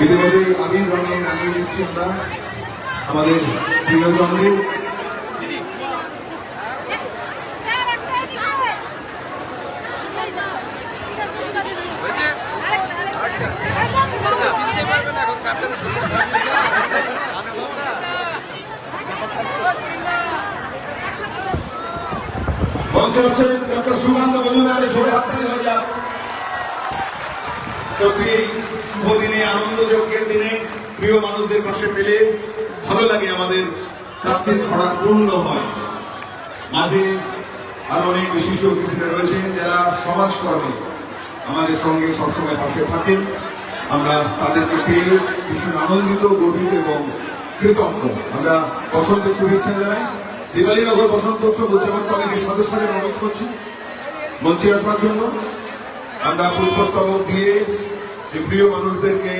ইতিমধ্যে আবির রঙে রাঙিয়ে দিচ্ছি আমরা আমাদের প্রিয়জনকে। মঞ্চে বসে ডক্টর সুকান্ত মজুমদারের ঝোড়ে হাততালি হয়ে যাক। সত্যি এই শুভ দিনে, আনন্দযজ্ঞের দিনে প্রিয় মানুষদের পাশে পেলে ভালো লাগে, আমাদের প্রাপ্তির ভরা পূর্ণ হয়। মাঝে আরো অনেক বিশিষ্ট অতিথিরা রয়েছেন যারা সমাজকর্মী আমাদের সঙ্গে সবসময় পাশে থাকেন। আমরা তাদেরকে পেয়ে ভীষণ আনন্দিত, গর্বিত এবং কৃতজ্ঞ। আমরা বসন্তের শুভেচ্ছা জানাই। দিবালীনগর বসন্ত উৎসব উদযাপন কমিটির সদস্যদের অনুরোধ করছি মঞ্চে আসবার জন্য। আমরা পুষ্পস্তবক দিয়ে এই প্রিয় মানুষদেরকে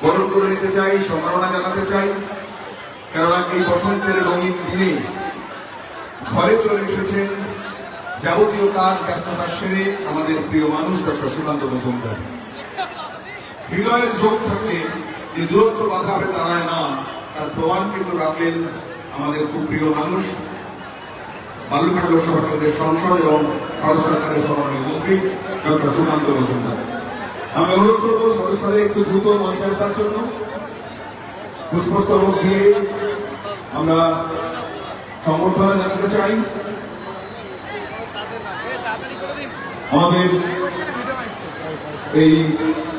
বরণ করে নিতে চাই, সম্মাননা জানাতে চাই। কেননা এই বসন্তের রঙিন দিনে ঘরে চলে এসেছেন যাবতীয় কাজ ব্যস্ততা সেরে আমাদের প্রিয় মানুষ ডক্টর সুকান্ত মজুমদার। হৃদয়ের যোগ থাকলে যে দূরত্ব বাধা হয়ে দাঁড়ায় না, তার প্রমাণ কিন্তু রাখলেন আমাদের খুব প্রিয় মানুষ, বালুরঘাট লোকসভা কেন্দ্রের সাংসদ এবং ভারত সরকারের সম্মানীয় মন্ত্রী ডক্টর সুকান্ত মজুমদার। আমি অনুরোধ করবো সদস্যদের একটু দ্রুত মঞ্চে আসবার জন্য। পুষ্পস্তবক দিয়ে আমরা সম্বর্ধনা জানাতে চাই আমাদের এই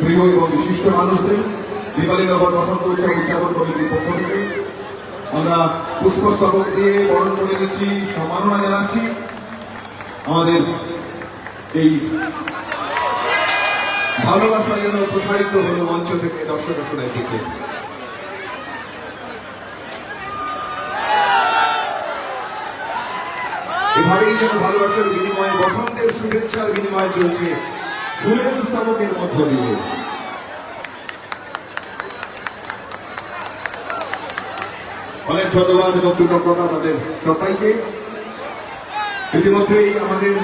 প্রিয় এবং বিশিষ্ট মানুষদের। দিবালীনগর বসন্ত উৎসব উদযাপন কমিটির পক্ষ থেকে আমরা পুষ্পস্তবক দিয়ে বরণ করে নিচ্ছি, সম্মাননা জানাচ্ছি আমাদের এই ভালোবাসা যেন প্রসারিত হলো মঞ্চ থেকে দর্শক আসনের দিকে। এভাবেই যেন ভালোবাসার বিনিময়ে, বসন্তের শুভেচ্ছার বিনিময়ে চলছে ফুলের স্তবকের মধ্য দিয়ে। অনেক ধন্যবাদ এবং কৃতজ্ঞতা আপনাদের সবাইকে। ইতিমধ্যেই আমাদের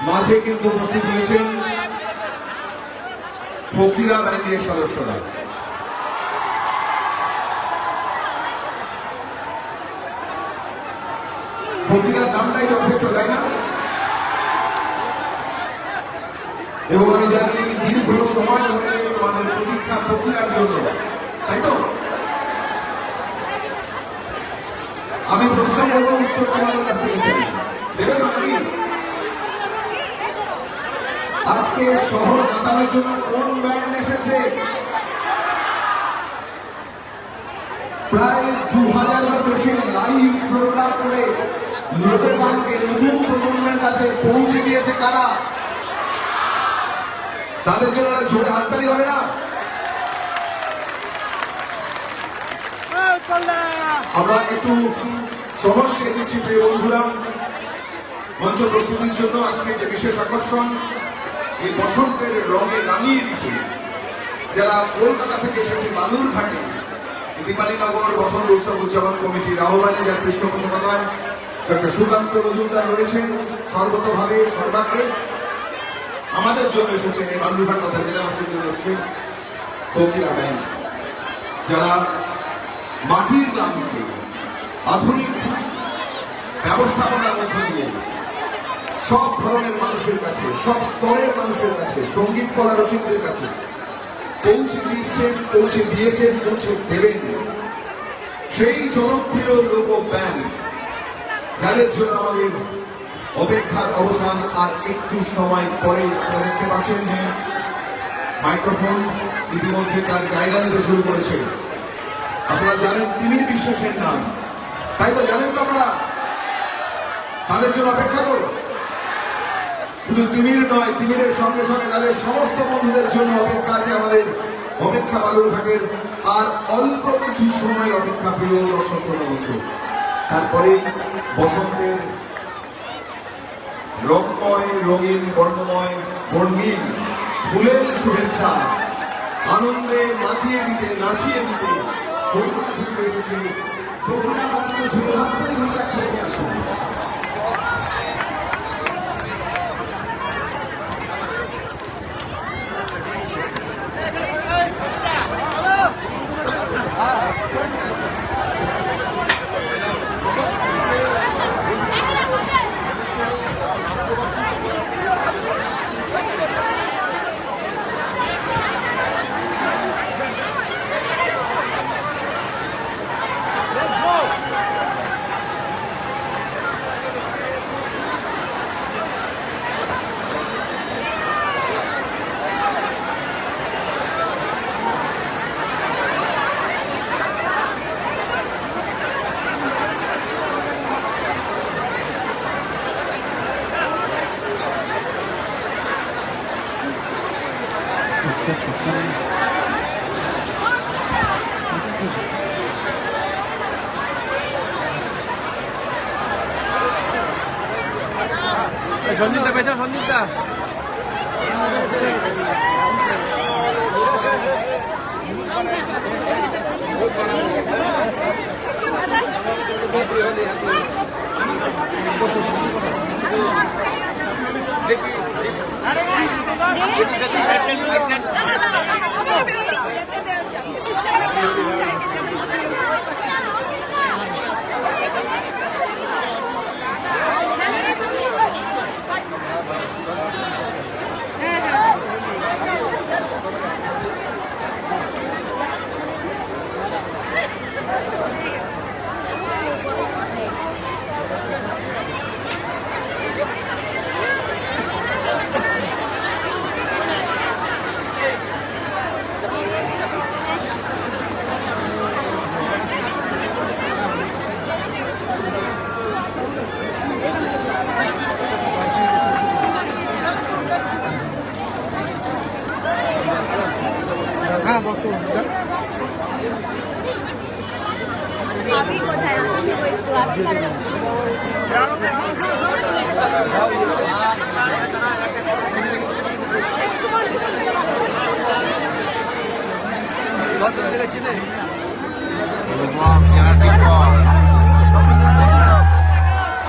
মাঝে কিন্তু উপস্থিত হয়েছেন ফকিরা ব্যান্ডের সদস্যরা। ফকিরার নামটাই যথেষ্ট, তাই না? এবং আমি জানি দীর্ঘ সময় ধরে তোমাদের প্রতীক্ষা ফকিরার জন্য, তাই তো? আমি প্রশ্ন করবো, উত্তর তোমাদের কাছ থেকে চাই, দেবে তো নাকি? আজকে শহর কাটানোর জন্য কোন ব্যান্ড এসেছে? প্রায় 2000 বেশি লাইভ প্রোগ্রাম করে লোকগানকে নতুন প্রজন্মের কাছে পৌঁছে দিয়েছে কারা? তাদের জন্য জোরে হাততালি হবে না? আমরা একটু সময় চেয়ে নিচ্ছি প্রিয় বন্ধুরা মঞ্চ প্রস্তুতির জন্য। আজকে যে বিশেষ আকর্ষণ, এই বসন্তের রঙে রাঙিয়ে দিতে যারা কলকাতা থেকে এসেছে বালুরঘাটে দিবালীনগর বসন্ত উৎসব উদযাপন কমিটির আহ্বানে, যার পৃষ্ঠপোষকতায় ডক্টর সুকান্ত মজুমদার রয়েছেন সর্বতভাবে সর্বাগ্রে। আমাদের জন্য এসেছেন এই বালুরঘাট তথা জেলাবাসীর জন্য এসেছেন ফকিরা ব্যান্ড, যারা মাটির গানকে আধুনিক ব্যবস্থাপনার মধ্য দিয়ে সব ধরনের মানুষের কাছে, সব স্তরের মানুষের কাছে, সঙ্গীত কলা রসিকদের কাছে পৌঁছে দিচ্ছেন, পৌঁছে দিয়েছেন, পৌঁছে দেবেন সেই জনপ্রিয় লোক ব্যান্ড, যাদের জন্য আমাদের অপেক্ষার অবসান আর একটু সময় পরে। আপনারা দেখতে পাচ্ছেন যে মাইক্রোফোন ইতিমধ্যে তার জায়গা নিতে শুরু করেছে। আপনারা জানেন তিমির বিশ্বাসের নাম, তাই তো? জানেন তো আপনারা? তাদের জন্য অপেক্ষা করো। শুধু তিমির নয়, তিমিরের সঙ্গে সঙ্গে তাদের সমস্ত বন্ধুদের জন্য অপেক্ষা আছে আমাদের অপেক্ষা বালুরঘাটের। আর অল্প কিছু সময় অপেক্ষা, প্রিয় দর্শক শ্রোতা বন্ধু। তারপরেই বসন্তের রঙময়, রঙিন, বর্ণময়, বর্ণিল ফুলের শুভেচ্ছা আনন্দে মাতিয়ে দিতে, নাচিয়ে দিতে কলকাতা থেকে এসেছে ফকিরা ব্যান্ড। ঝুড়ে হাততালি হয়ে যাচ্ছে। সঞ্জিতদা পেছা সঞ্জিতদা হ্যাঁ বসো আমি কোথায়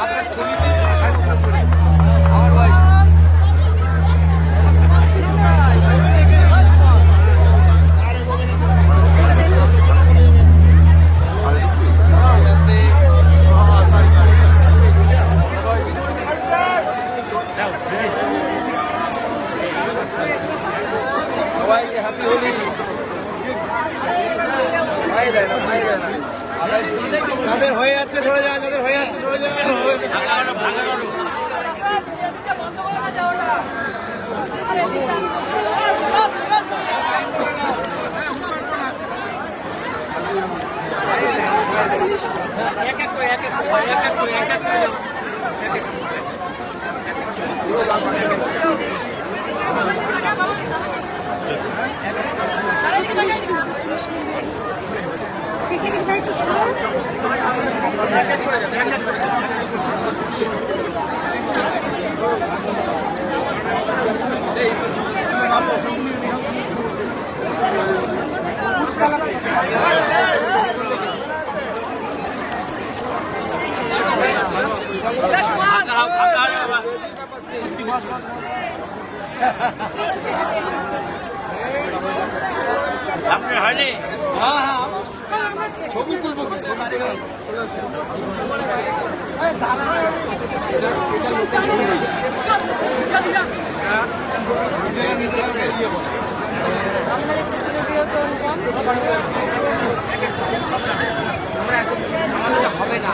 আপনার ছবিতে আমার ভাই সবাইকে হ্যাপি হোলি যাদের হয়ে যাচ্ছে সরে যায় যাদের হয়ে যাচ্ছে সরে যায় এক এক করে এক এক করে এক এক করে এক এক করে আপনি হয়নি ছবি তুলবো হবে না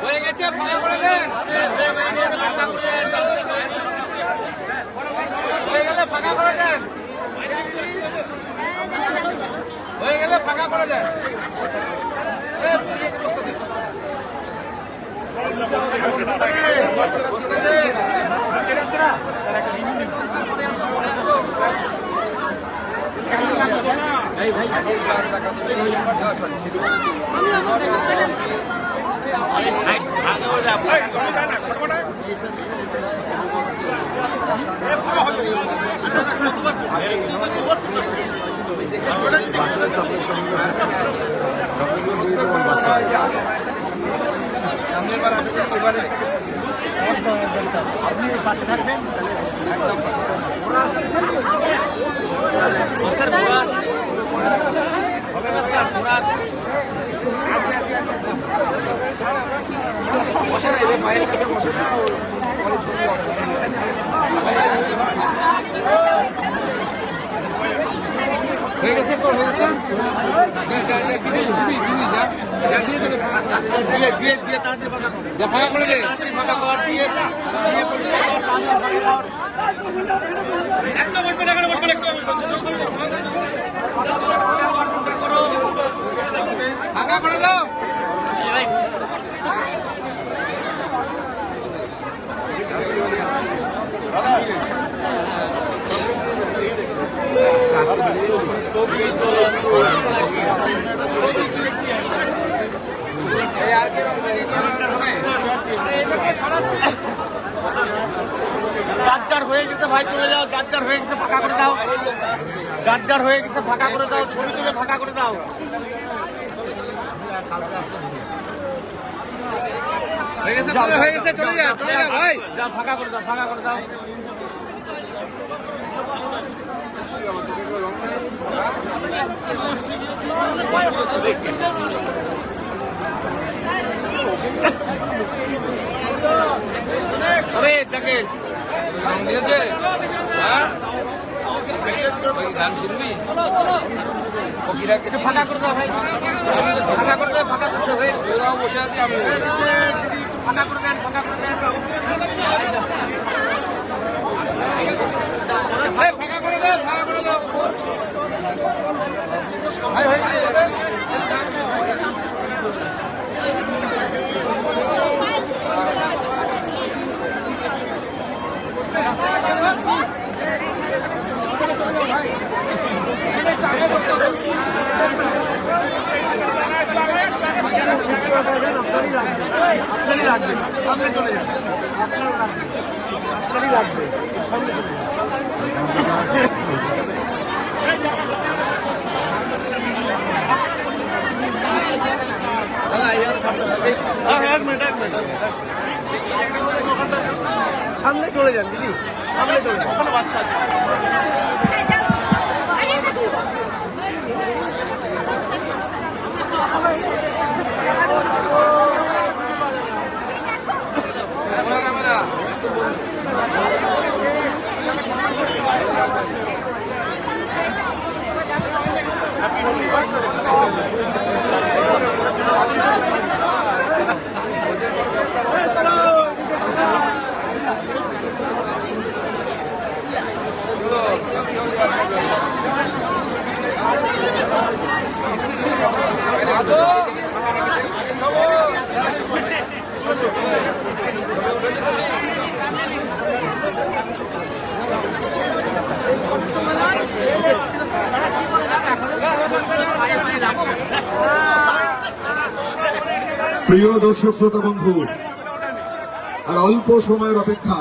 হয়ে গেছে ফাঁকা করে দেন, হয়ে গেলে ফাঁকা করে দেন, হয়ে গেলে ফাঁকা করে দেন। আপনি পাশে থাকবেন হয়ে গেছে তো, হয়ে গেছে ফাঁকা করে দে, ফাঁকা কর দিয়ে ফাঁকা করে দাও। যার হয়ে গেছে ভাই চলে যাও, যার হয়ে গেছে ফাঁকা করে দাও, যার হয়ে গেছে ফাঁকা করে দাও, ছবি তুলে ফাঁকা করে দাও। হয়ে গেছে, হয়ে গেছে, চলে যা, চলে যা ভাই, যা ফাঁকা করে দাও, ফাঁকা করে দাও। আরে দেখে ঠিক আছে, হ্যাঁ গান শুনবি? একটু ফাঁকা করে দাও ভাই, ফাঁকা করে দাও, ফাঁকা করতে ভাই, বসে আছি আমি, ফাঁকা করে দেন, ফাঁকা করে দেন। ফাঁকা করে দাও, ফাঁকা করে দাও ভাই, হয়ে গেছে। আপনারই লাগবে, সামনে চলে যান, আপনারই লাগবে, সামনে চলে যান। সামনে চলে যান দিদি, সামনে চলে যান, ওখানে বাচ্চা আছে। প্রিয় দর্শক শ্রোতা বন্ধু, আর অল্প সময়ের অপেক্ষা,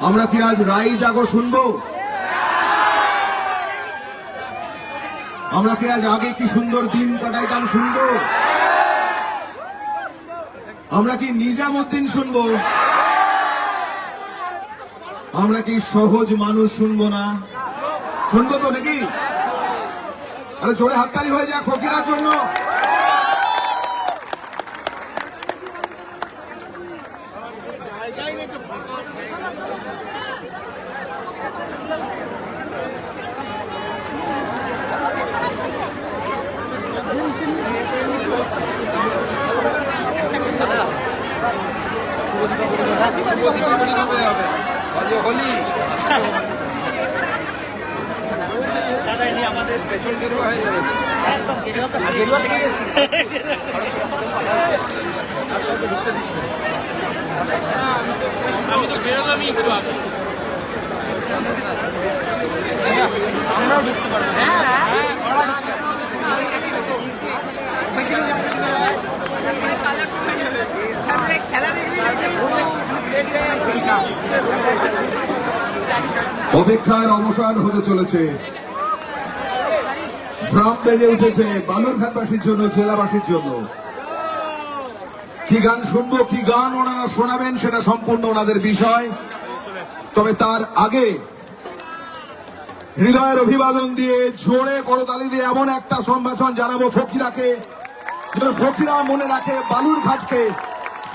আমরা কি আজ রাই জাগো শুনবো? আমরা কি আজ আগে কি সুন্দর দিন কাটাইতাম শুনবো? আমরা কি নিজামুদ্দিন শুনবো? আমরা কি সহজ মানুষ শুনবো না? শুনবো তো নাকি? আরে জোরে হাততালি হয়ে যাক ফকিরার জন্য। দাদা ইনি আমাদের পেছন গেরুয়া হয়ে যাবে একদম গেরুয়া থেকে এসেছি আমি তো বেরোলামই একটু আগে আমরাও ঢুকতে পারবো অপেক্ষার অবসান হতে চলেছে। ড্রাম বেজে উঠেছে বালুরঘাটবাসীর জন্য, জেলাবাসীর জন্য। কি গান শুনবো, কি গান ওনারা শোনাবেন সেটা সম্পূর্ণ ওনাদের বিষয়। তবে তার আগে হৃদয়ের অভিবাদন দিয়ে, জোরে করতালি দিয়ে এমন একটা সম্ভাষণ জানাবো ফকিরাকে, যেন ফকিরা মনে রাখে বালুরঘাটকে,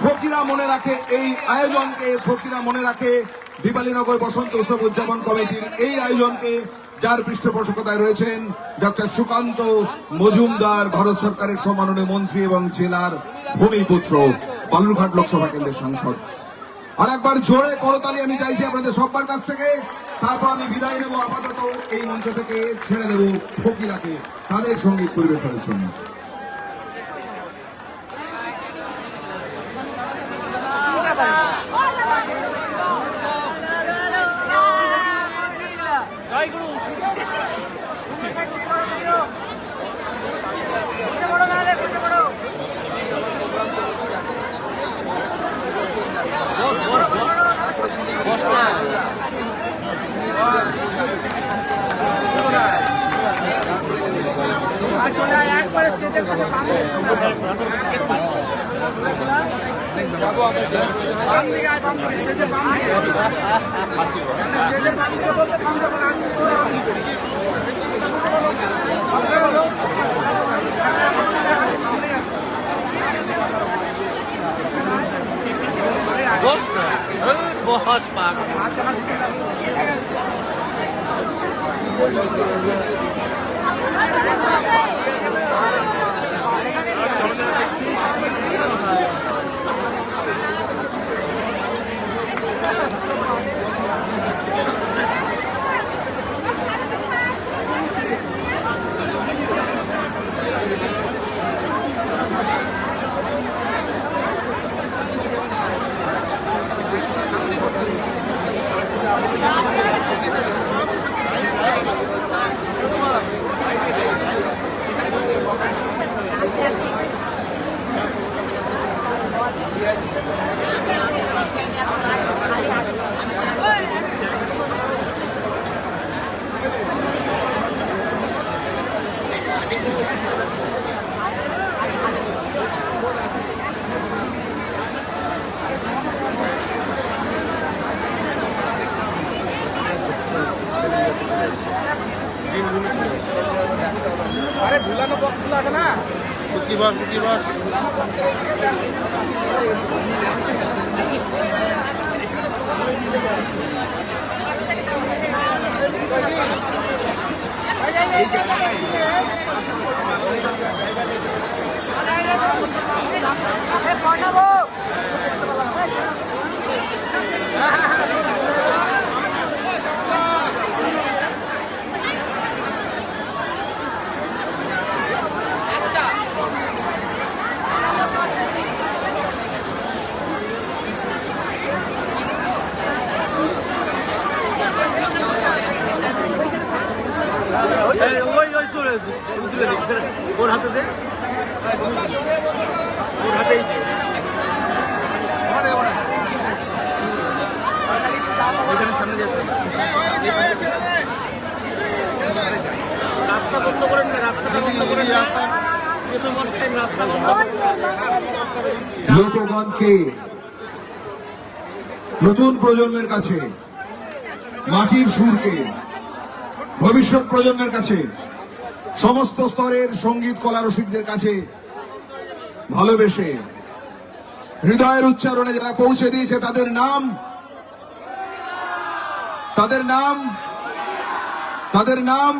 ফকিরা মনে রাখে এই আয়োজনকে, ফকিরা মনে রাখে দীপালীনগর বসন্ত উৎসব উদযাপন কমিটির এই আয়োজনকে, যার পৃষ্ঠপোষকতায় রয়েছেন ডক্টর সুকান্ত মজুমদার, ভারত সরকারের সম্মাননীয় মন্ত্রী এবং জেলার ভূমিপুত্র, বালুরঘাট লোকসভা কেন্দ্রের সাংসদ। আর একবার জোরে করতালি আমি চাইছি আপনাদের সবার কাছ থেকে। তারপর আমি বিদায় নেব, আপাতত এই মঞ্চ থেকে ছেড়ে দেব ফকিরাকে তাদের সঙ্গীত পরিবেশনের জন্য। জয় গুরু একবার স্টেজের কাছে বস পাক আরে ঝুলানো বক্স লাগে না কুকি বস ওই তোর ওর হাতে দে, ওর হাতেই দে। সামনে রাস্তা বন্ধ করেন না, রাস্তাটা বন্ধ করেন, রাস্তা বন্ধ করেন। লোকগণকে, নতুন প্রজন্মের কাছে, মাটির সুরকে, ভবিষ্যৎ প্রজন্মের কাছে, সমস্ত স্তরের সঙ্গীত কলা রসিকদের কাছে ভালোবেসে হৃদয়ের উচ্চারণে যারা পৌঁছে দিয়েছে তাদের নাম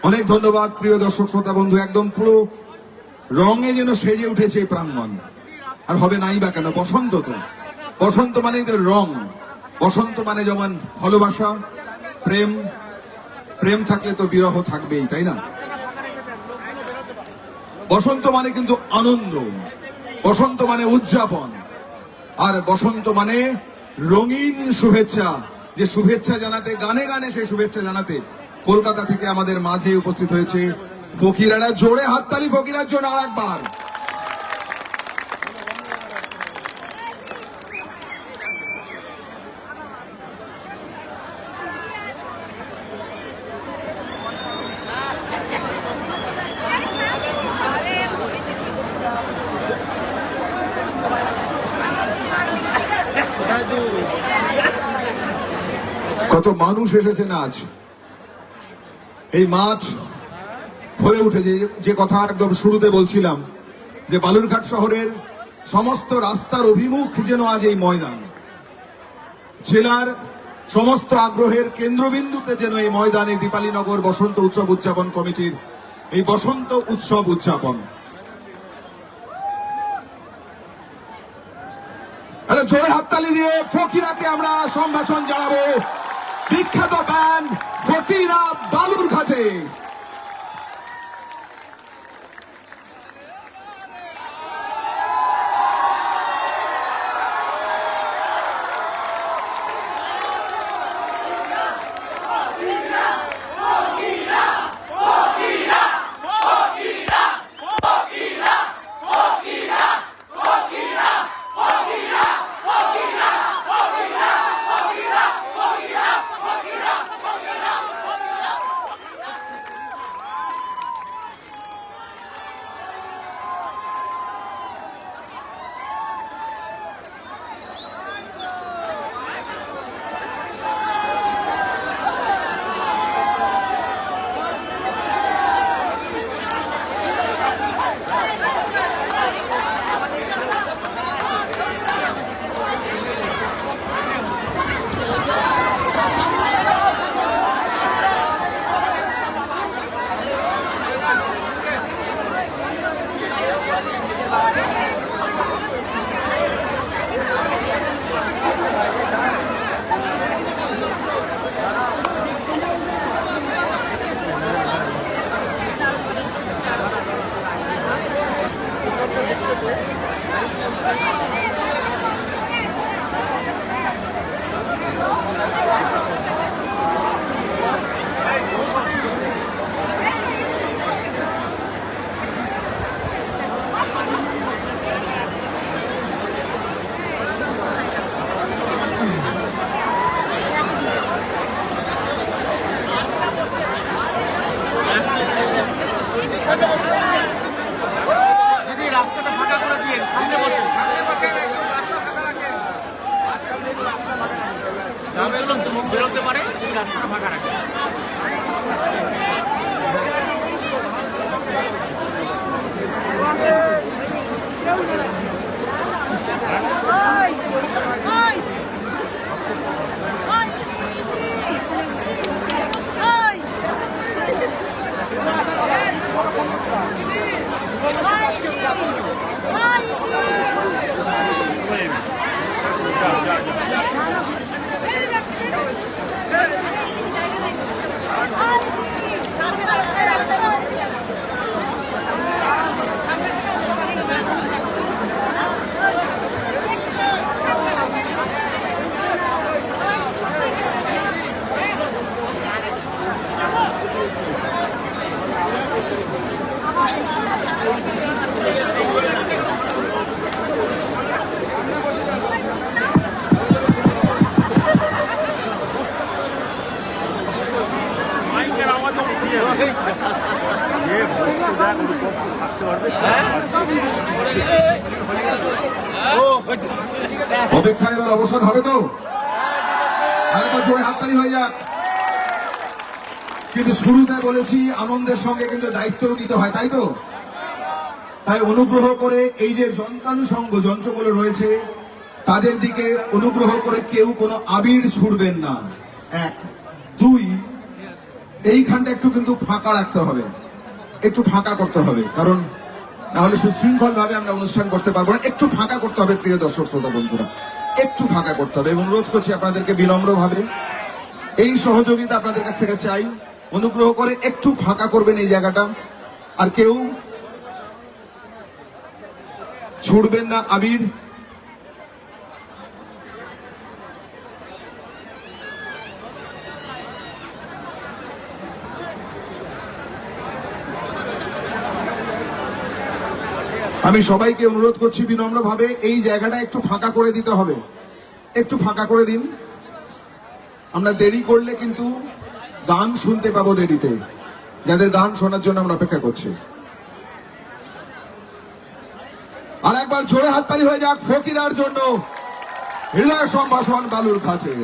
অনেক ধন্যবাদ। প্রিয় দর্শক শ্রোতা বন্ধু, একদম পুরো রঙে যেন সেজে উঠেছে প্রাঙ্গণ। আর হবে নাই বা কেন, বসন্ত তো, বসন্ত মানেই তো রং। বসন্ত মানে যেমন ভালোবাসা, প্রেম, প্রেম থাকলে তো বিরহ থাকবেই, তাই না? বসন্ত মানে কিন্তু আনন্দ, বসন্ত মানে উদযাপন, আর বসন্ত মানে রঙিন শুভেচ্ছা। যে শুভেচ্ছা জানাতে, গানে গানে সেই শুভেচ্ছা জানাতে কলকাতা থেকে আমাদের মাঝে উপস্থিত হয়েছে ফকিরারা। জোরে হাততালি ফকিরার জন্য আর একবার। কত মানুষ এসেছেন আজ এই মাঠ ভরে উঠেছে। যে কথা একদম শুরুতে বলছিলাম, যে বালুরঘাট শহরের সমস্ত রাস্তার অভিমুখ যেন আজ এই ময়দান। জেলার সমস্ত আগ্রহের কেন্দ্রবিন্দুতে যেন এই ময়দানে দীপালীনগর বসন্ত উৎসব উদযাপন কমিটির এই বসন্ত উৎসব উদযাপন। জোরে হাততালি দিয়ে ফকিরাকে আমরা সম্ভাষণ জানাবো। বিখ্যাত ব্যান্ড ফকিরা বালুরঘাটে। দিদি রাস্তাটা ফাঁকা করে দিয়ে সামনে বসে, সামনে বসে রাস্তা ফাঁকা রাখেন। যা বেরোতে পারে সেই রাস্তাটা ফাঁকা রাখেন। অপেক্ষার এবার অবসর হবে তো? আরেকবার জোরে হাততালি হয়ে যাক। কিন্তু শুরুতে বলেছি আনন্দের সঙ্গে কিন্তু দায়িত্বও নিতে হয়, তাই তো? তাই অনুগ্রহ করে এই যে যন্ত্রানুষঙ্গ যন্ত্রগুলো রয়েছে তাদের দিকে অনুগ্রহ করে কেউ কোনো আবির ছুড়বেন না। 1, 2, এইখানটা একটু কিন্তু ফাঁকা রাখতে হবে, একটু ফাঁকা করতে হবে, কারণ না হলে সুশৃঙ্খল ভাবে আমরা অনুষ্ঠান করতে পারবো না। একটু ফাঁকা করতে হবে প্রিয় দর্শক শ্রোতা বন্ধুরা। একটু ফাঁকা করতে হবে এবং অনুরোধ করছি আপনাদেরকে বিনম্রভাবে এই সহযোগিতা আপনাদের কাছ থেকে চাই। অনুগ্রহ করে একটু ফাঁকা করবেন এই জায়গাটা, আর কেউ ছুড়বেন না আবির। আমি সবাইকে অনুরোধ করছি বিনম্রভাবে এই জায়গাটা একটু ফাঁকা করে দিতে হবে, একটু ফাঁকা করে দিন। আমরা দেরি করলে কিন্তু গান শুনতে পাবো দেরিতে, যাদের গান শোনার জন্য আমরা অপেক্ষা করছি। আর একবার জোরে হাততালি হয়ে যাক ফকিরার জন্য, হৃদয় সম্ভাষণ বালুর ঘাটে।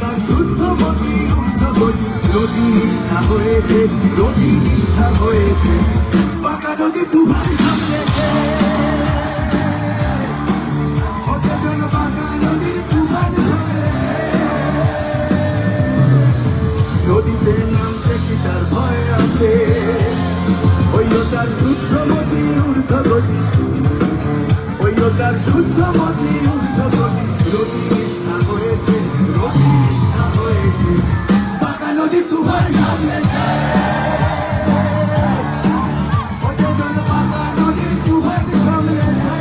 তার শুদ্ধ গতি ঊর্ধ্বগতি নদী নিষ্ঠা হয়েছে, নদী নিষ্ঠা হয়েছে, পাকা নদী তুফান সামলেছে। অচেতন পাকা নদীর তুফান সামলেছে। নদীতে নামতে কি তার ভয় আছে? ওইও তার শুদ্ধ গতি ঊর্ধ্বগতি, ওইও তার শুদ্ধ গতি ঊর্ধ্বগতি নদী নিষ্ঠা হয়েছে, নদী নিষ্ঠা হয়েছে, পাকা নদী তুফান সামলেছে। অচেতন পাকা নদীর তুফান সামলেছে।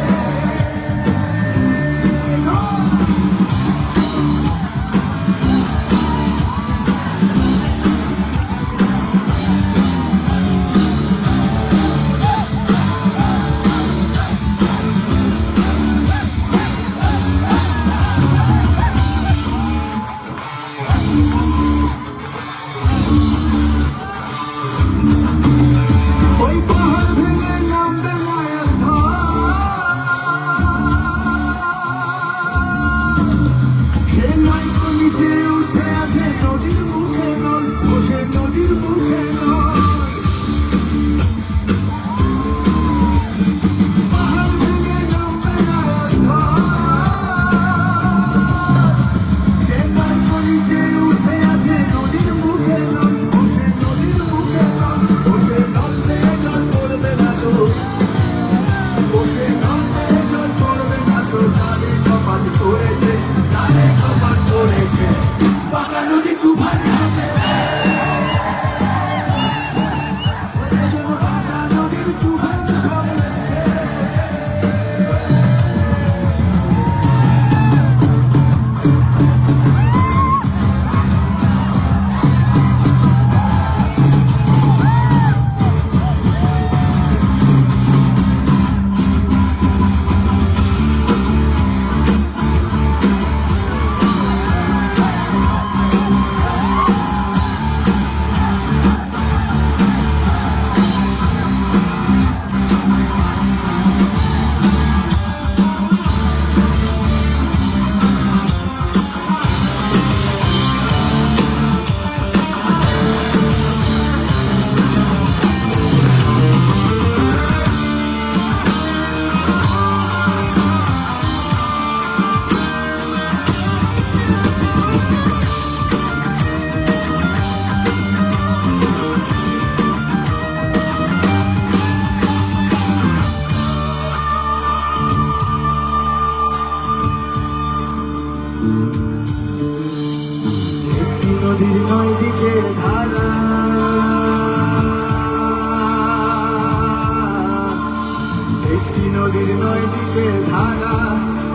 নদীর নয় দিকে ধারা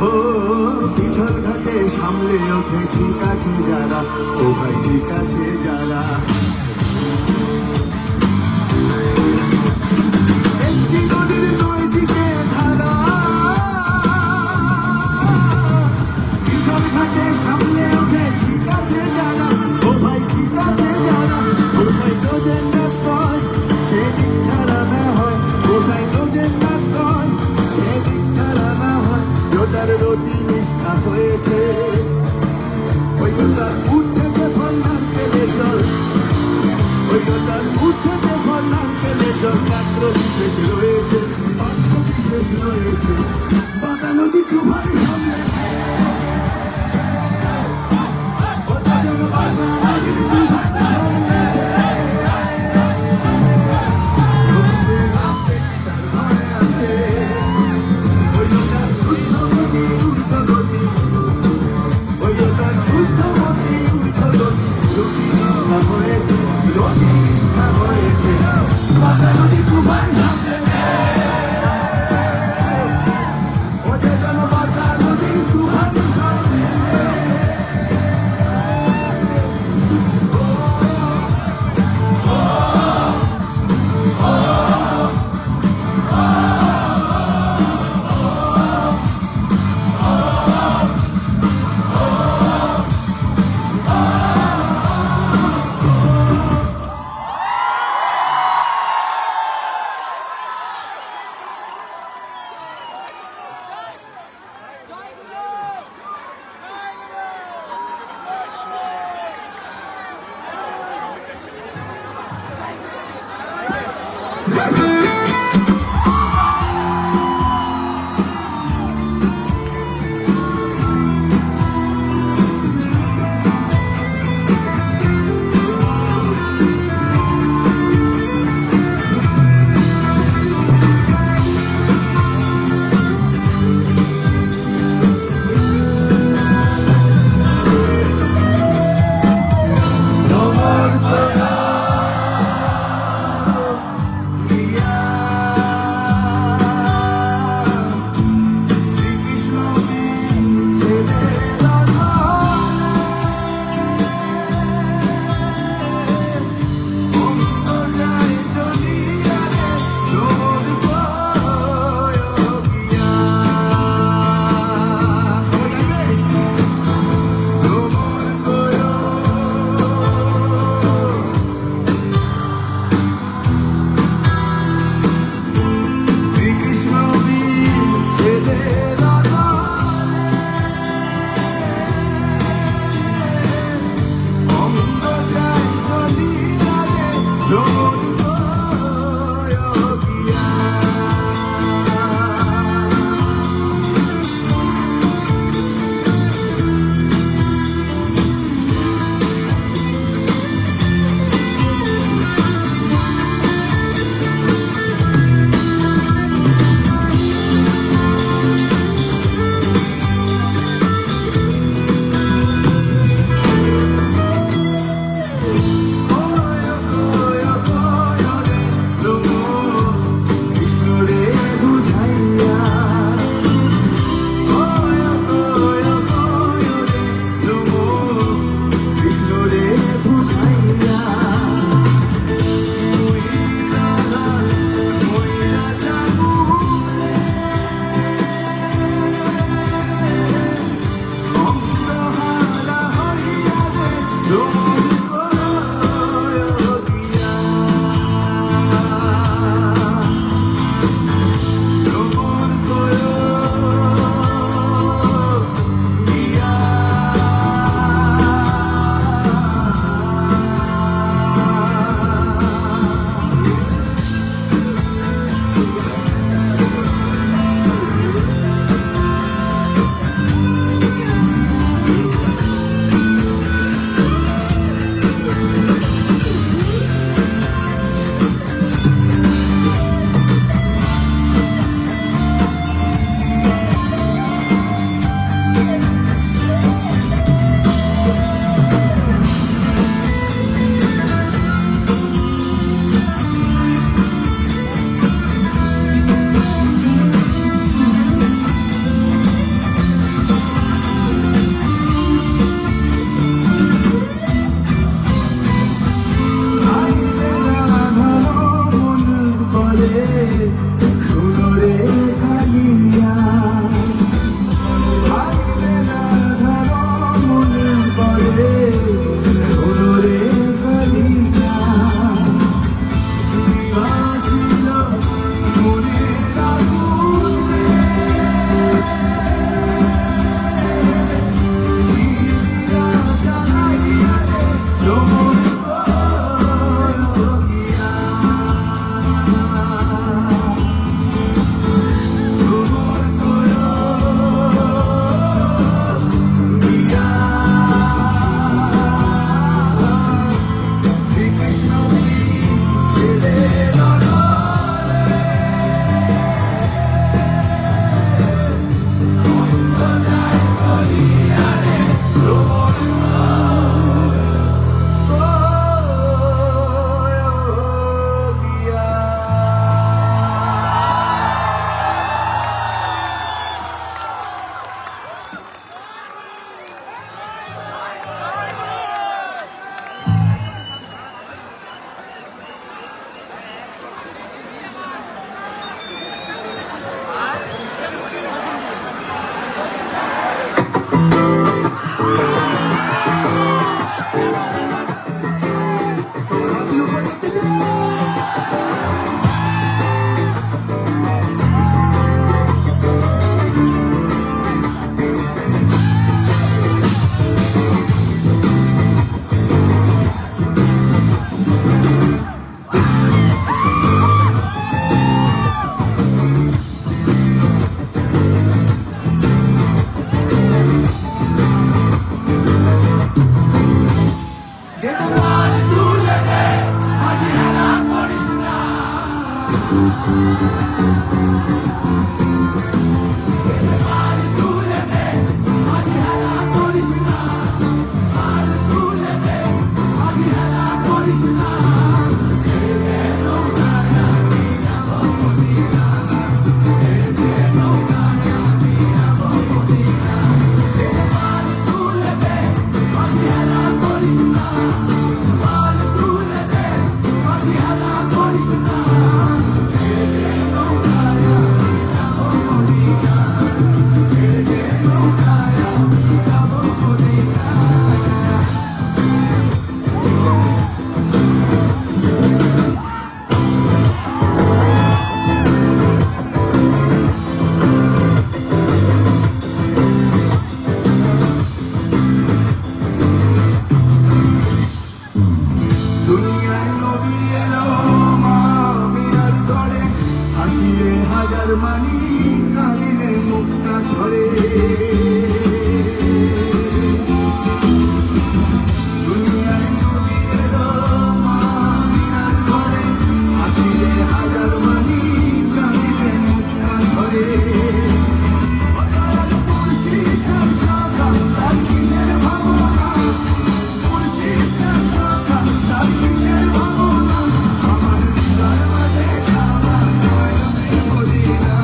ও পিছল ঘাটে সামলে ওঠে ঠিক আছে যারা ও ভাই ঠিক আছে যারা একটি নদীর নয় দিকে ধারা পিছল ঘাটে সামলে ওঠে ঠিক আছে যারা ও ভাই ঠিক আছে যারা গোসাই তো যে না কয় সেদিক ছাড়া না হয় গোসাই তো যে না কয় সেদিক ছাড়া না হয় যোদার রতি নিষ্ঠা হয়েছে ওই তার উঠ থেকে ফল নারকেলে চল ওই তার উঠ থেকে ফল নারকেলে চল পাত্র বিশেষ রয়েছে পাত্র বিশেষ রয়েছে বাঁকা নদী টু ভাই সামনে কথা যেন বাঁকা নদী টু ভাই সামনে নদীতে নামতে তার ভয় আছে ওই তার শুদ্ধ গতি ঊর্ধ্ব গতি ওই তার শুদ্ধ গতি ঊর্ধ্ব গতি রতি নিষ্ঠা হয়েছে রতি নিষ্ঠা হয়েছে বাঁকা নদী টু ভাই সামনে ওঠে যেন বাঁকা নদী টু ভাই সামনে দুনিয়ায় নবী এলো মা মিনার ঘরে, হাসিলে হাজার মানি কাঁদিলে মুক্তা ঝরে। দুনিয়ায় নবী এলো মা মিনার ঘরে, হাসিলে হাজার মানি কাঁদিলে মুক্তা ঝরে। মুর্শিদ তার শাখা, তার কিসের ভাবনা, মুর্শিদ তার শাখা, তার কিসের ভাবনা, আমার হৃদয় মাঝে কাবা নয়নে মদিনা,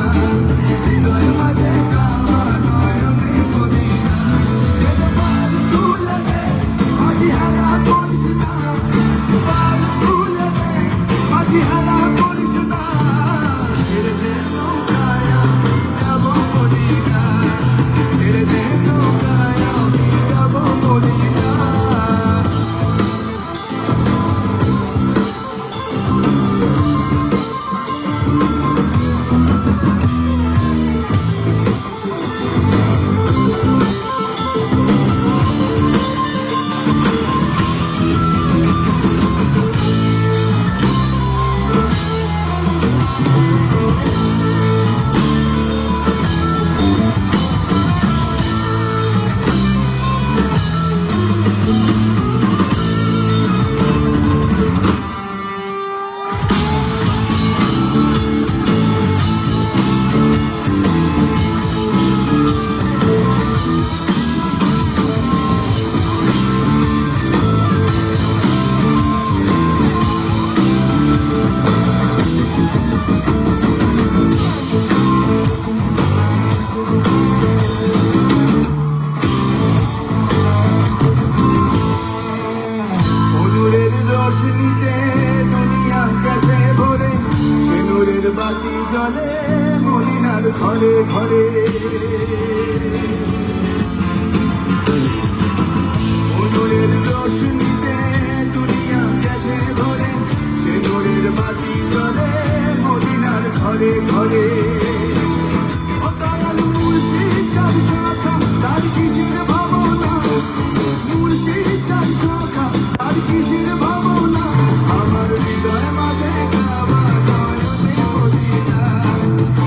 হৃদয় মাঝে কাবা নয়নে মদিনা। পাল তুলে দে মাঝি হারা করিস না, পাল তুলে দে মাঝি হারা করিস না, ছেড়ে দে নৌকায় আমি যাব মদিনা, ছেড়ে দে নৌকায় আমি যাব মদিনা। নূরের রোশনীতে দুনিয়া গেছে ভরে, সে নূরের বাতি জ্বলে মদিনার ঘরে ঘরে। নূরের রোশনীতে দুনিয়া গেছে ভরে, সে নূরের বাতি জ্বলে মদিনার ঘরে ঘরে। ও দয়াল মুর্শিদ তার শাখা, তার কিসের ভাবনা, মুর্শিদ তার শাখা, তার কিসের ভাবনা, আমার হৃদয় মাঝে কাবা নয়নে মদিনা,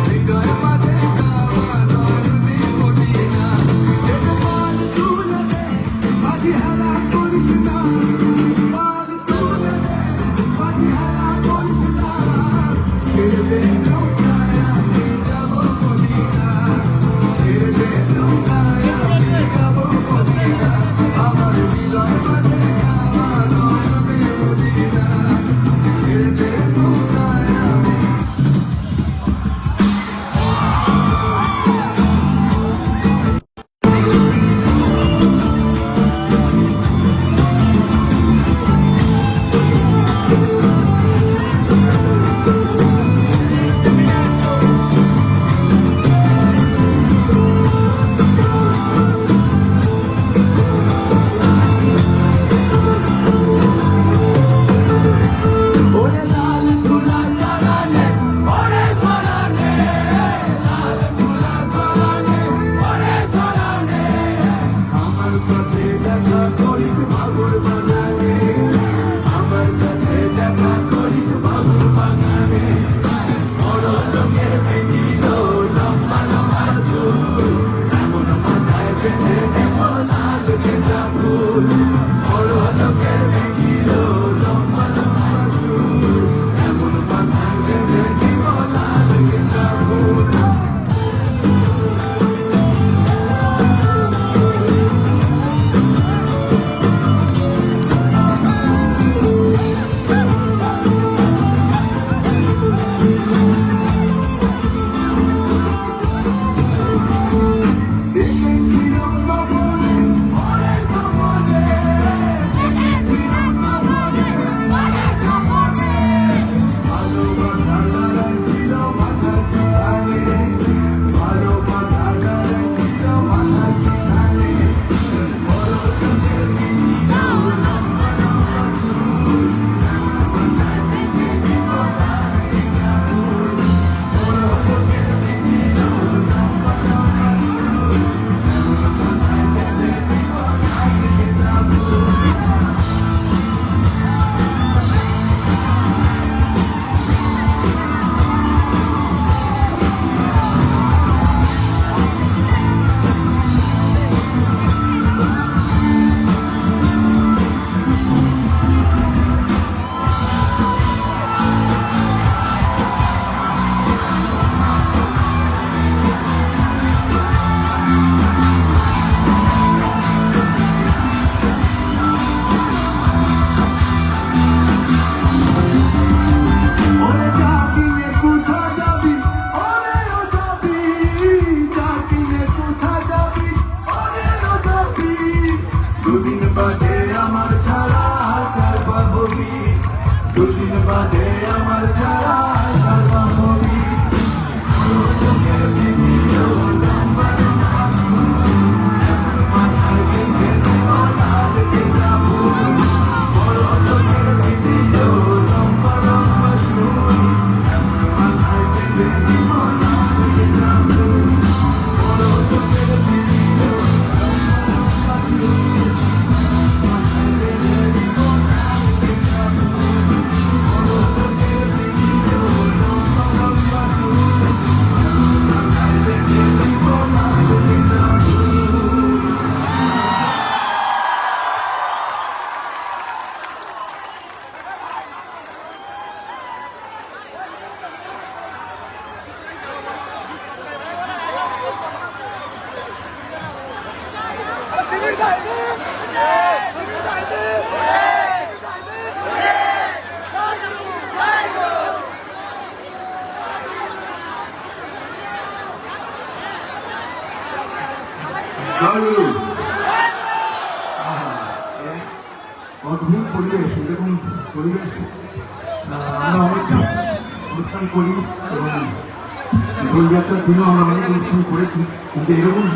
হৃদয় মাঝে কাবা নয়নে মদিনা। পাল তুলে দে মাঝি হারা করিস না, পাল তুলে দে মাঝি হারা করিস না, ছেড়ে দে নৌকায় আমি যাব মদিনা, ছেড়ে দে নৌকায় আমি যাব মদিনা, আমার হৃদয় মাঝে কাবা নয়নে মদিনা, ছেড়ে দে নৌকায় আমি। জয়গুরু। অদ্ভুত পরিবেশ, এরকম পরিবেশ আমরা অনেক অনুষ্ঠান করি এবং দোলযাত্রার দিনেও আমরা অনেক অনুষ্ঠান করেছি, কিন্তু এরকম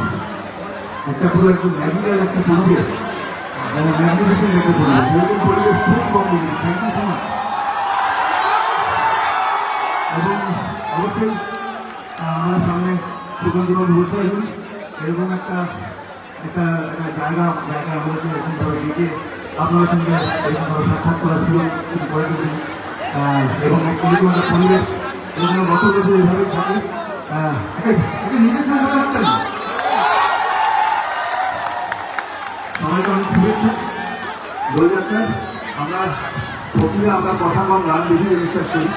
একটা পুরো একটু ম্যাজিক্যাল একটা পরিবেশ এবং ম্যাগনিফিসেন্ট একটা পরিবেশ, এরকম পরিবেশ খুব কম দিন। Thank you so much. এবং অবশ্যই আমাদের সামনে সুকান্তবাবু বসে আছেন, এরকম একটা একটা জায়গায় আমাদেরকে এরকমভাবে ডেকে আপনাদের সঙ্গে এরকমভাবে সাক্ষাৎ করার সুযোগ করে দিয়েছেন এবং এরকম একটা পরিবেশ এখানে বছর বছর এভাবেই থাকে। একটা নিজের জন্য থাকতেন সবাইকে অনেক শুভেচ্ছা দোলযাত্রা। আমরা প্রতিদিন আমরা কথা কম গান বেশি বিশ্বাস করি।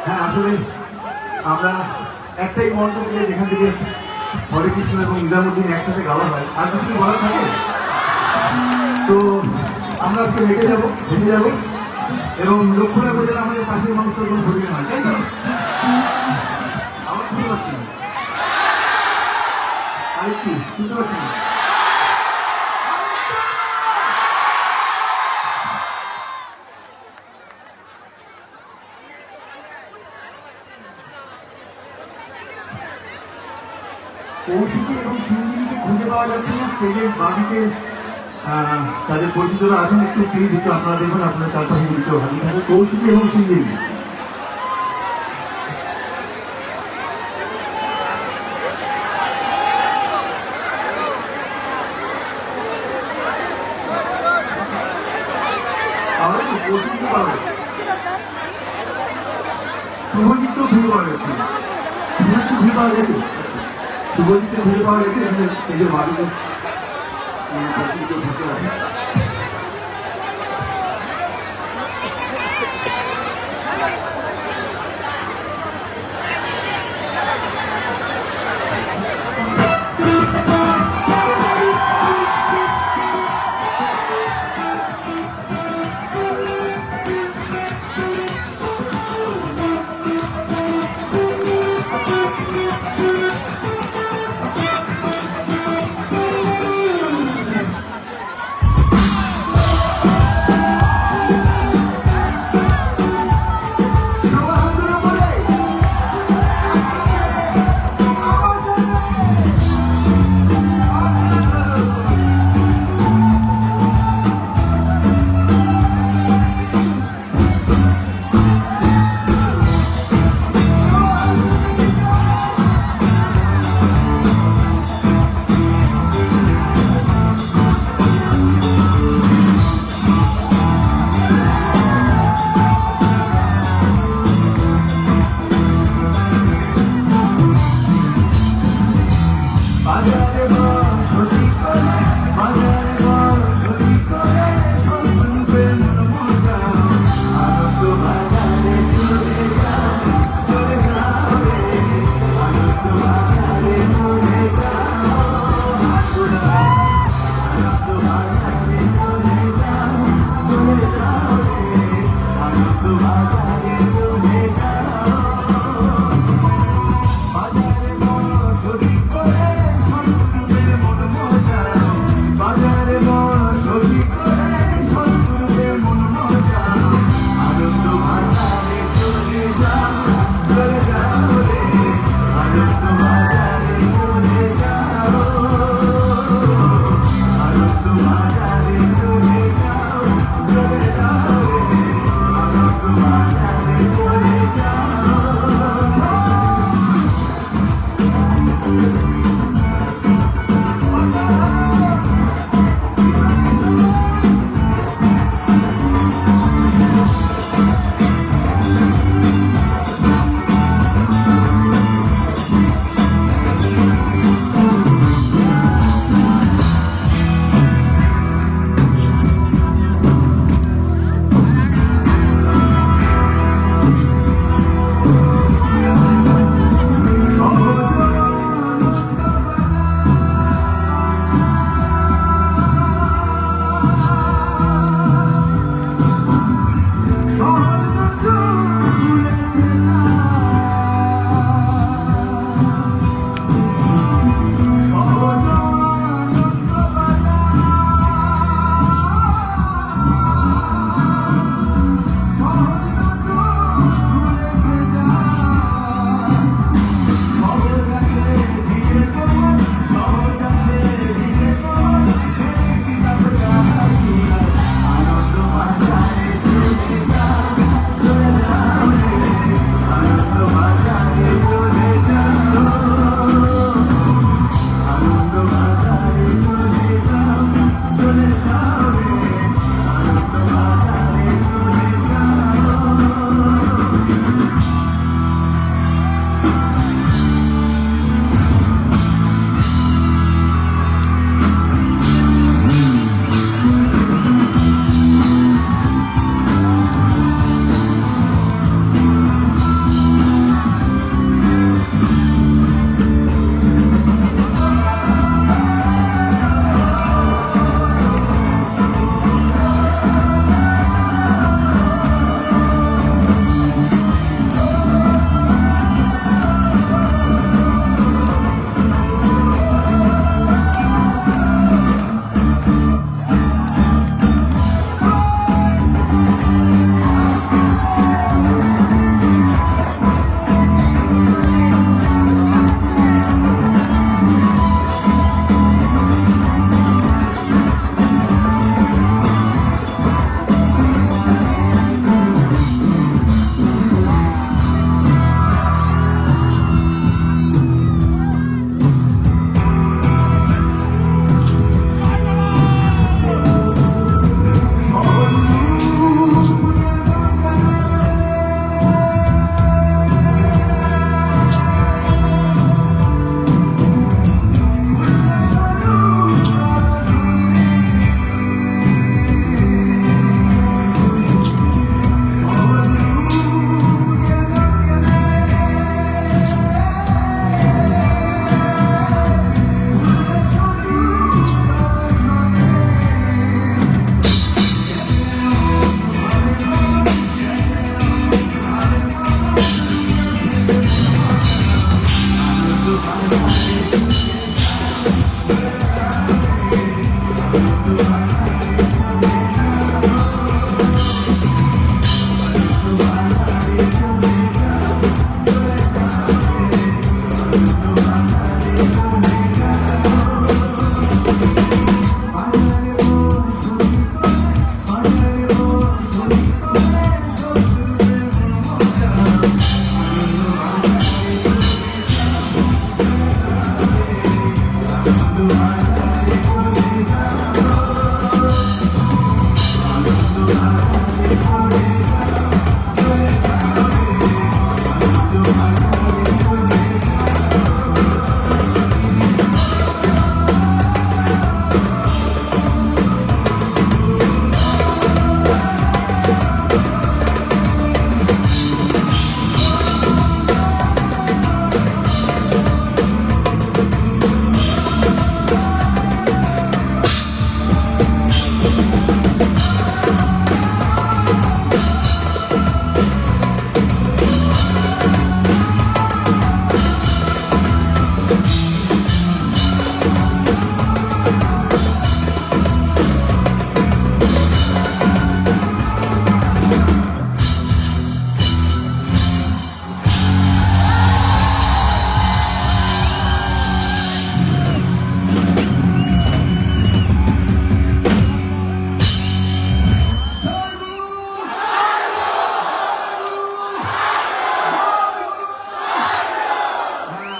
হ্যাঁ, আসলে আমরা একটাই মঞ্চ থেকে যেখান থেকে হরে কৃষ্ণ এবং নিজামুদ্দিন একসাথে গাওয়া হয়, আর কিছু বলার থাকে। তো আমরা আজকে হেঁটে যাবো, ভেসে যাবো এবং লক্ষ্য রাখবো যেন আমাদের পাশের মানুষের কোনো ক্ষতি হয়, তাই তো? আমার শুনতে পাচ্ছি না, আরেকটু শুনতে পাচ্ছি না। কৌশিকী এবং সিঞ্জিনীকে খুঁজে পাওয়া যাচ্ছে না স্টেজের বাদিকে। তাদের পরিচিতরা আছেন, একটু প্লিজ একটু আপনারা দেখুন আপনার চারপাশে দিতে হাজির থাকে কৌশিকী এবং সিঞ্জিনী। কৌশিকী পাবে, শুভজিৎ খুঁজে পাওয়া যাচ্ছে, শুভজিৎ খুঁজে পাওয়া গেছে, শুভজিৎকে খুঁজে পাওয়া গেছে এখানে স্টেজের বাদিকে বসে আছে।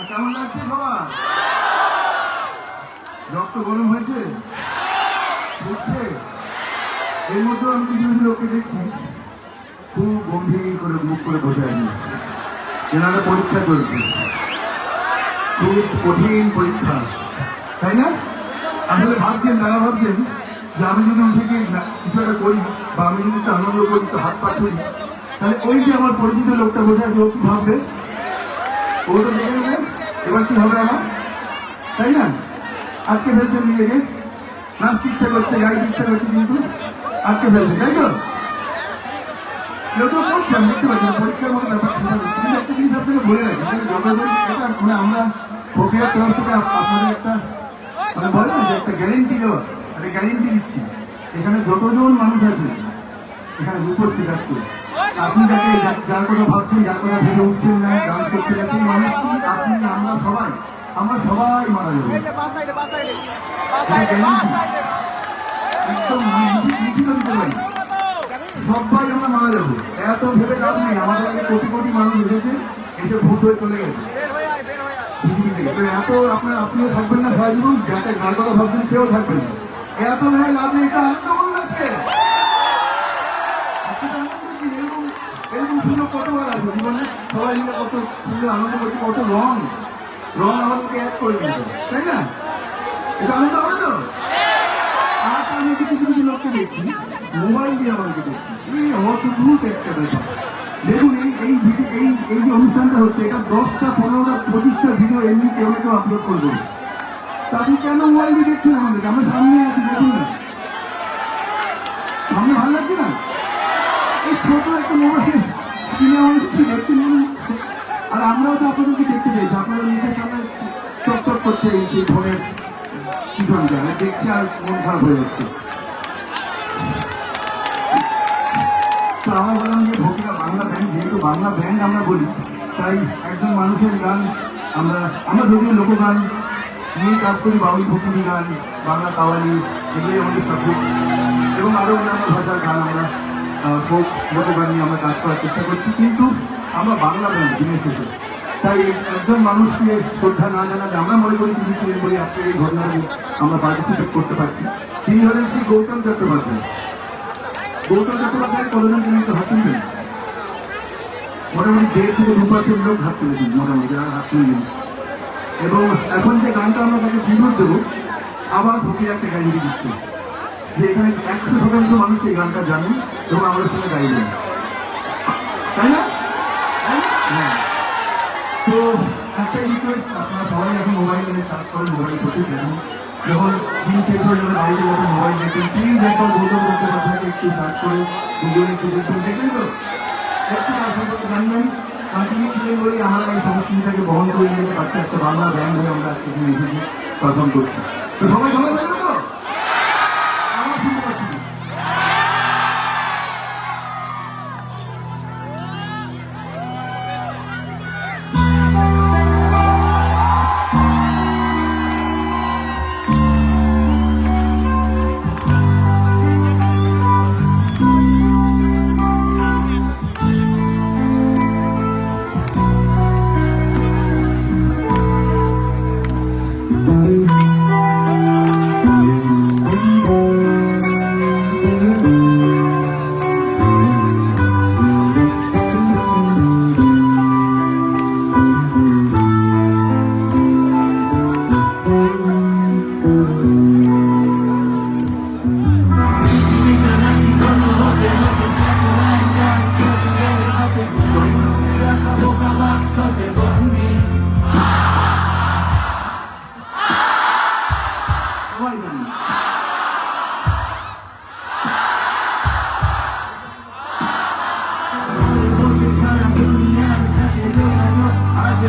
কেমন লাগছে সবার? রক্ত গরম হয়েছে, উঠছে। এর মধ্যে আমি কিছু কিছু লোককে দেখছি খুব গম্ভীর করে মুখ করে বসে আছি। এনারা পরীক্ষা চলছে, খুব কঠিন পরীক্ষা, তাই না? আসলে ভাবছেন, তারা ভাবছেন যে আমি যদি উঠে গিয়ে কিছু একটা করি বা আমি যদি একটু আনন্দ করি, একটু হাত পা ছুড়ি, তাহলে ওই যে আমার পরিচিত লোকটা বসে আছে ও কি ভাববে? ও তো দেখে নেবে এবার কি হবে আমার, তাই না? আটকে ফেলছেন নিজেকে, নাচতে ইচ্ছা করছে, গাইতে ইচ্ছা করছে, কিন্তু আটকে ফেলছে, তাই তো? কেউ তো করছে, আমি দেখতে পাচ্ছি পরীক্ষার মতো ব্যাপার সেটা হচ্ছে। কিন্তু একটা জিনিস আপনাকে বলে রাখি, যতদিন এটা মানে আমরা প্রক্রিয়ার তরফ থেকে আপনাদের একটা মানে বলে না যে একটা গ্যারেন্টি দেওয়া, একটা গ্যারেন্টি দিচ্ছি। এখানে যতজন মানুষ আছে এখানে উপস্থিত আছে, আপনি যাকে যার কথা ভাবছেন, যার কথা ভেবে উঠছেন না, ডান্স করছেন না, সেই মানুষটি আপনি আমরা সবাই মারা যাবো। একদম লিখিত দিতে পারি, সবাই আমরা মারা যাবো। এত ভেবে লাভ নেই, আমাদের আগে কোটি কোটি মানুষ এসেছে, এসে ভূত হয়ে চলে গেছে পৃথিবী থেকে। তো এত আপনিও থাকবেন না সারা জীবন, যাতে গান কথা ভাবছেন সেও থাকবেন না। এত ভেবে লাভ নেই, এটা আনন্দ করুন আজকে। এরকম সুযোগ কতবার আছে জীবনে, সবাই মিলে কত সুন্দর আনন্দ করছে, কত রং আমাদেরকে এক করে দিয়েছে, তাই না? এটা আনন্দ হবে তো? আর আমি কিছু কিছু লোককে দেখছি মোবাইল দিয়ে আমাদেরকে দেখছি, এই অদ্ভুত একটা ব্যাপার। দেখুন এই যে অনুষ্ঠানটা হচ্ছে, এটা 10টা 15টা 25টা ভিডিও এমনি কেউ কেউ আপলোড করে দেবে। তা আপনি কেন মোবাইল দিয়ে দেখছেন আমাদেরকে? আমরা সামনে আছি, দেখুন না, সামনে ভালো লাগছে না? এই ছোট একটা মোবাইল স্ক্রিনে আমাদের কি দেখছেন বলুন? আর আমরাও তো আপনাদেরকে দেখতে চাইছি, আপনাদের মুখের সামনে চকচক করছে এই সেই ফোনের পিছনটা দেখছি, আর মন খারাপ হয়ে যাচ্ছে। তো আমরা বললাম যে ভক্তিরা বাংলা ব্যান্ড, যেহেতু বাংলা ব্যান্ড আমরা বলি, তাই একজন মানুষের গান আমরা যদিও লোকগান নিয়ে কাজ করি, বাউল ফকিরি গান, বাংলা কাওয়ালি, এগুলোই আমাদের সাবজেক্ট, এবং আরও অন্যান্য ভাষার গান আমরা ফোক লোকগান নিয়ে আমরা কাজ করার চেষ্টা করছি, কিন্তু আমরা বাংলা ব্যান্ড দিনের শেষে। তাই একজন মানুষকে শ্রদ্ধা না জানালে আমরা মনে করি তিনি ছিলেন বলে আজকে এই ঘটনাটি আমরা পার্টিসিপেট করতে পারছি। তিনি হলেন শ্রী গৌতম চট্টোপাধ্যায়। গৌতম চট্টোপাধ্যায়ের কতজন তিনি একটু হাত তুলবেন? মোটামুটি 1.5 থেকে 2% লোক হাত তুলেছেন, মোটামুটি যারা হাত তুলবেন। এবং এখন যে গানটা আমরা তাকে ট্রিবিউট দেবো, আবার ফকির একটা গ্যারেন্টি দিচ্ছে যে এখানে 100% মানুষ এই গানটা জানেন এবং আমাদের সঙ্গে গাইবেন, তাই না? হ্যাঁ। তো একটাই রিকোয়েস্ট, আপনারা সবাই এখন মোবাইল নিয়ে সার্চ করেন, মোবাইল প্রচুর দেখুন, যখন দিন শেষ হয়ে যাবে বাড়িতে যখন মোবাইল দেখবেন, প্লিজ একবার গৌতম চট্টোপাধ্যায়কে একটু সার্চ করে গুগলে একটু দেখবেন, দেখবেন তো একটু তার সম্পর্কে জানবেন। কারণ তিনি ছিলেন বলেই আমরা এই সংস্কৃতিটাকে বহন করে নিতে পারছি, একটা বাংলা ব্যান্ড হয়ে আমরা আজকে এখানে এসেছি, পারফর্ম করছি। তো সবাই ভালো হয়ে তো আমার শুনতে পাচ্ছি না।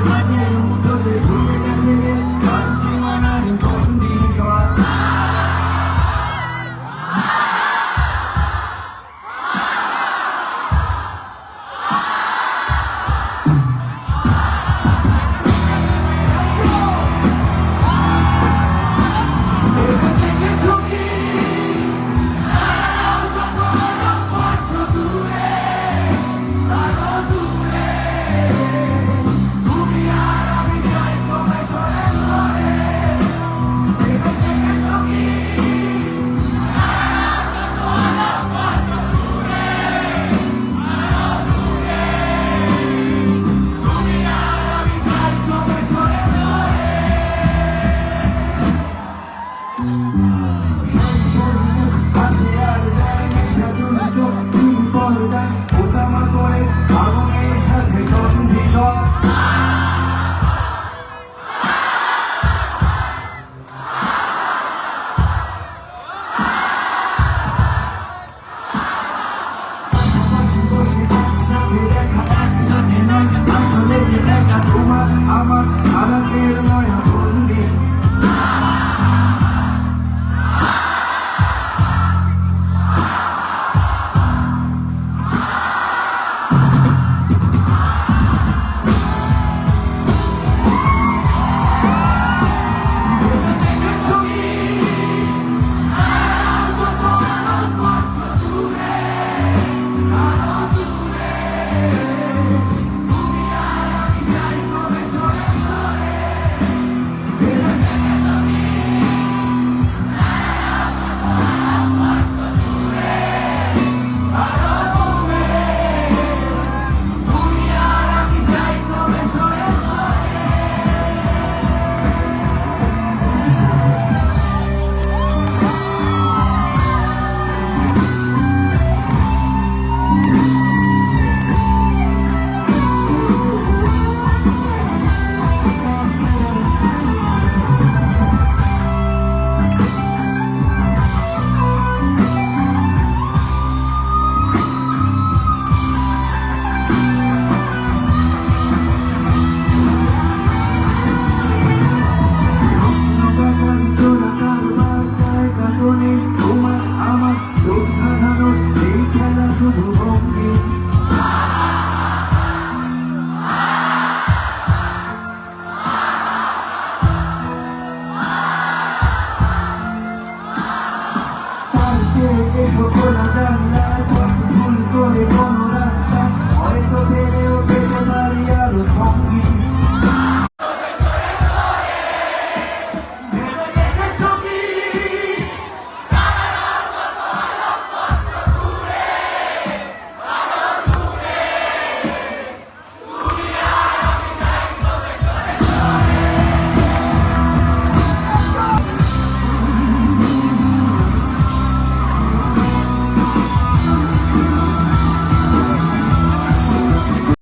হাজার